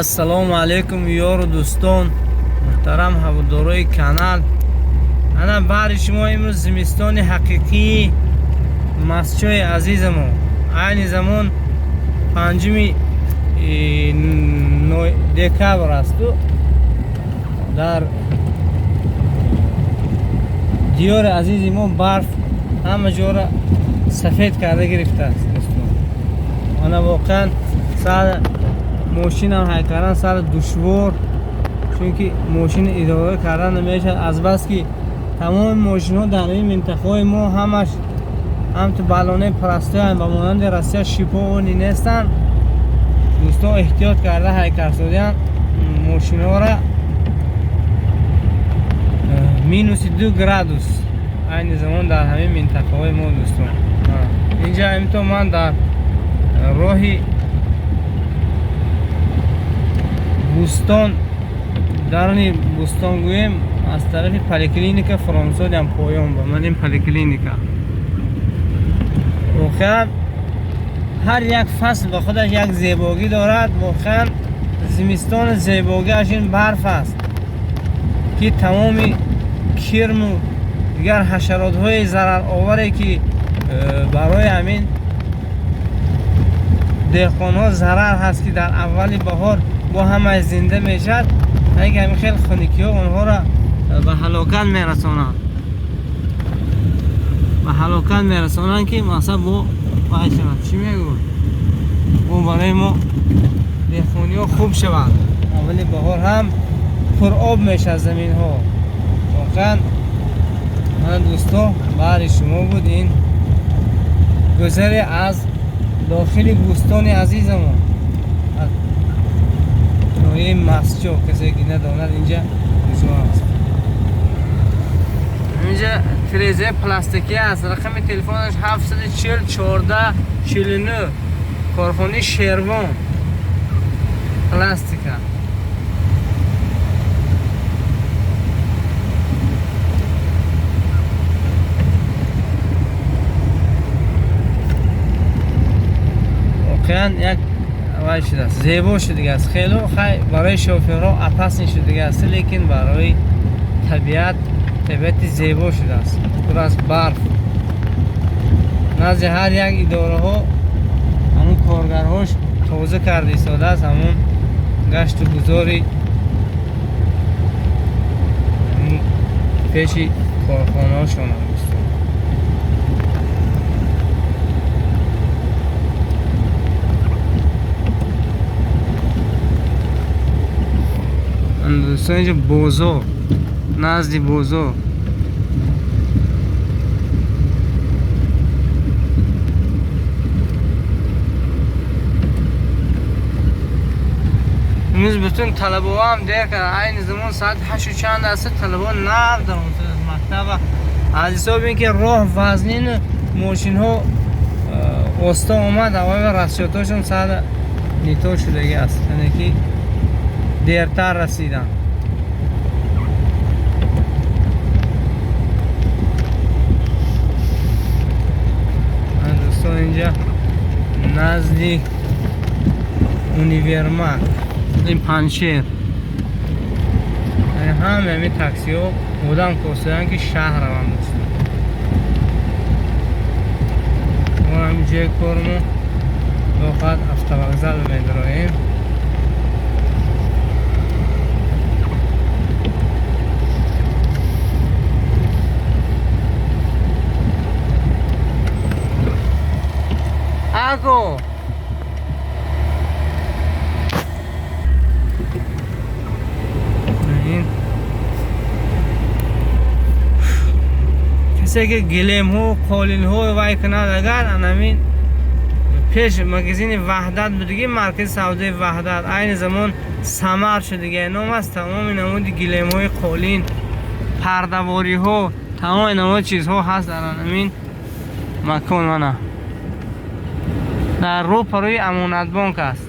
ассалому алайкум ёру дӯстон муҳтарам ҳаводорои канал. ана баъри шумо имрӯз зимистони ҳақиқии масчои азизамо айни замон 5 декабр асту дар диёри азизи мо барф ҳама ҷора сафед карда гирифтааст. ана воқеан сар мошинам ҳай кардан сар душвор, чунки мошин идора кардан намешавад, азбаски тамоми мошинҳо дар ин минтақаҳои мо ҳамаш ҳамту балонаи пластикаанд ба монанди Россия шиповони нестанд. дӯстон эҳтиёт карда ҳай карсодиянд мошинҳоро -2 градус айни замон дар ҳамин минтақаҳои мо. дӯстон инҷа имто ман дар роҳи бӯстон дарни бӯстон гӯем аз тарафи поликлиника фронсодиам поён ба ман ин поликлиника. воқеан ҳар як фасл ба худаш як зебогӣ дорад. воқеан зимистони зебогиаш ин барф аст ки тамоми кирму дигар ҳашаротҳои зарароваре ки барои ҳамин деҳқонҳо зарар ҳаст ки дар аввали баҳор бо ҳамаи зинда мешавад, як ҳамин хел хуникиҳо онҳоро ба ҳалокат мерасонанд. ба ҳалокат мерасонанд ки масалан бо байшавад чӣ мегӯяд бо барои мо деҳқониҳо хуб шавад. аввали баҳор ҳам пуроб мешавад заминҳо. воқеан ман дӯстон баъри шумо буд ин гузаре аз дохили бӯстони азизамон ноҳияи масчо. касе ки надонад инҷа ҷо аст. инҷа тирезаи пластикӣ аст. рақами телефонаш 740 14 49. корхонаи Шервон пластика. воқеан як вай шудааст, зебо шудагааст. хело хай барои шофёрҳо апасни шудагааст, лекин барои табиати зебо шудааст. пур аз барф. назди ҳар як идораҳо ҳамун коргарҳош тоза карда истодааст. ҳамун гашту гузори пеши корхонаҳошонанд. дӯстон инҷа бозор, назди бозор. имрӯз бутун талабаҳо ҳам дер кард. айни замон соати 8 чанд аст, талабаҳо нав дар мактаба. аз ҳисоби ин ки роҳ вазнину мошинҳо оста омад, аввал расчётҳошон сада нито шудагӣ аст, яъне ки дертар расидан. дӯстон инҷа назди универмаг ин паншер ҳамаи таксиҳо одам косидан ки шаҳр раванд. мо ҳамин ҷои кормо фақат автовокзал медроем. Аго касе ки гилемҳо қолинҳо вай кунад, агар анамин пеш магазини ваҳдат будагӣ, маркази савдои ваҳдат айни замон самар шудагӣ ном аст. тамоми намуди гилемҳои қолин, пардавориҳо, тамоми намуди чизҳо ҳаст дар анамин макон. мана дар рӯпарои амонатбонк аст.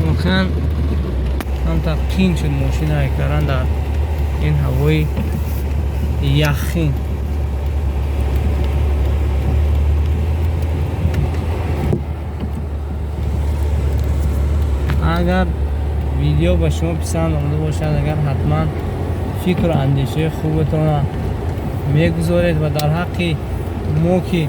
воқеан ҳам тақин шуд мошинаи каран дар این هوای یخی. اگر ویدیو به شما پسند آمده باشد، اگر حتما فکر و اندیشه خوبتون را میگذارید و در حق ما که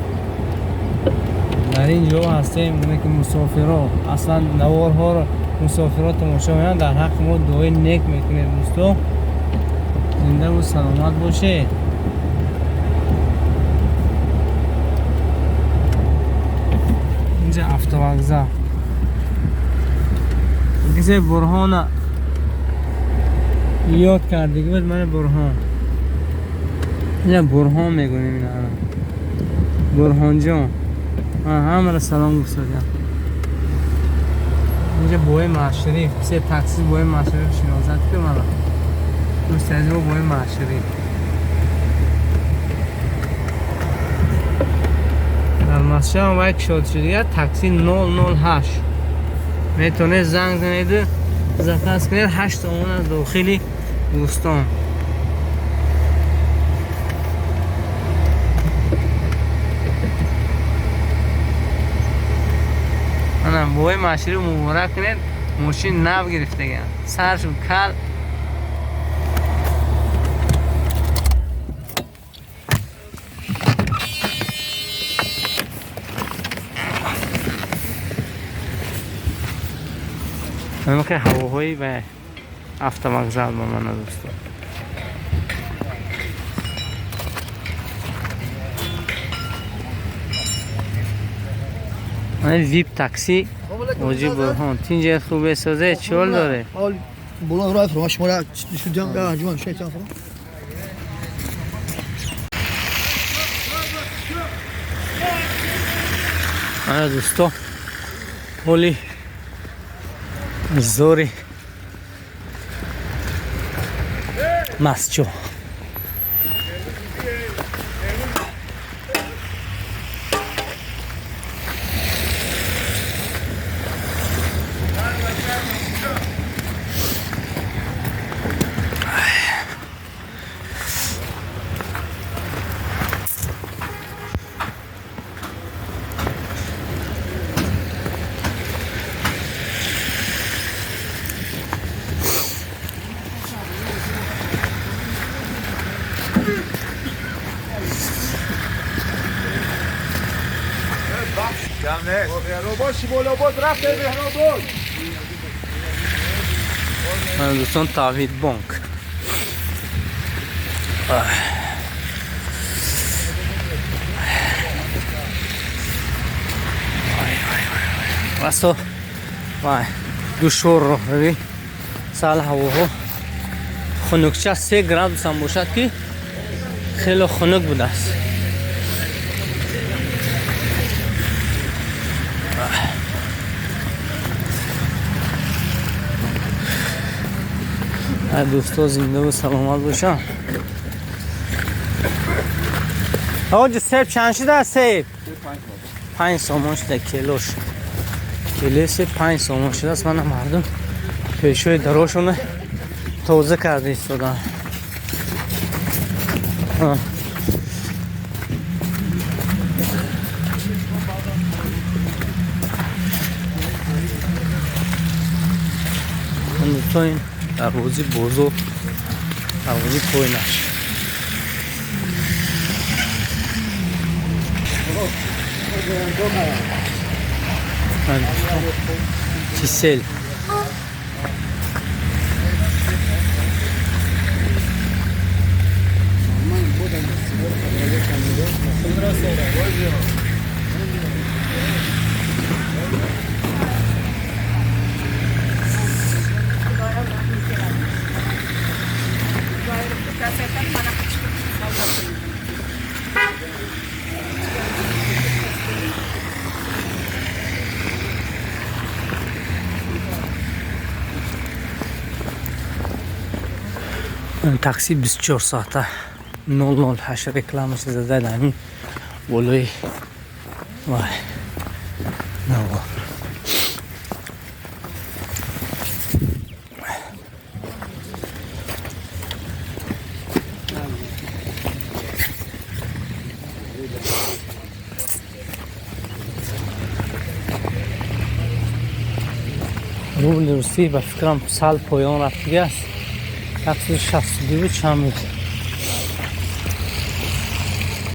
در اینجا هستیم، ما که مسافرها اصلا نوارها رو مسافرات تماشا میکنن، در حق ما دعای نیک میکنید. دوستو زنده و سلامت باشه. اینجا افتوگذار کسی برهان یاد کردی که من برهان، اینجا برهان میگونیم. این برهان جان همه را سلام گفتم. اینجا بوی معشری سه تاکسی بوی معشری شناسد که من دوست از او بوی معشری در مسجد هم باید شد شدیه. تاکسی 008 میتونه زنگ زنید زفت کنید 8 تومن از داخلی بوستان. منم بوی معشری مبارک کنید. ماشین نو گرفته گم سرش کل. همه که هواهایی به افتوگذار با من دوستان. من ویپ تاکسی موجی برهان تین جای خوبه سازه چول داره. بلان رای فرما شما را شدیم به انجمن شیطان فرما. آره دوستو پولی زوری مسجو من دوستان توحید بانک واسه وای دوشور رو ببین سال هوا خنکچه 3 گراد هم باشد که خیلی خنک بوده است. دوستا زنده و سلامت باشن. آقا سیب چند شده؟ سیب 5 سامان شده کیلوش. کیلو سیب 5 سامان شده است. من مردم پیشوی دراشونه توزه کرده ایستادن. دوستا این دروازی بزرگ دروازی کوینش کیسل تاکسی 24 ساعته 008 رکلامش زده دانی ولوی وای نو بوبل روسی به فکرم سال پایان رفتگی است 162 چند میشه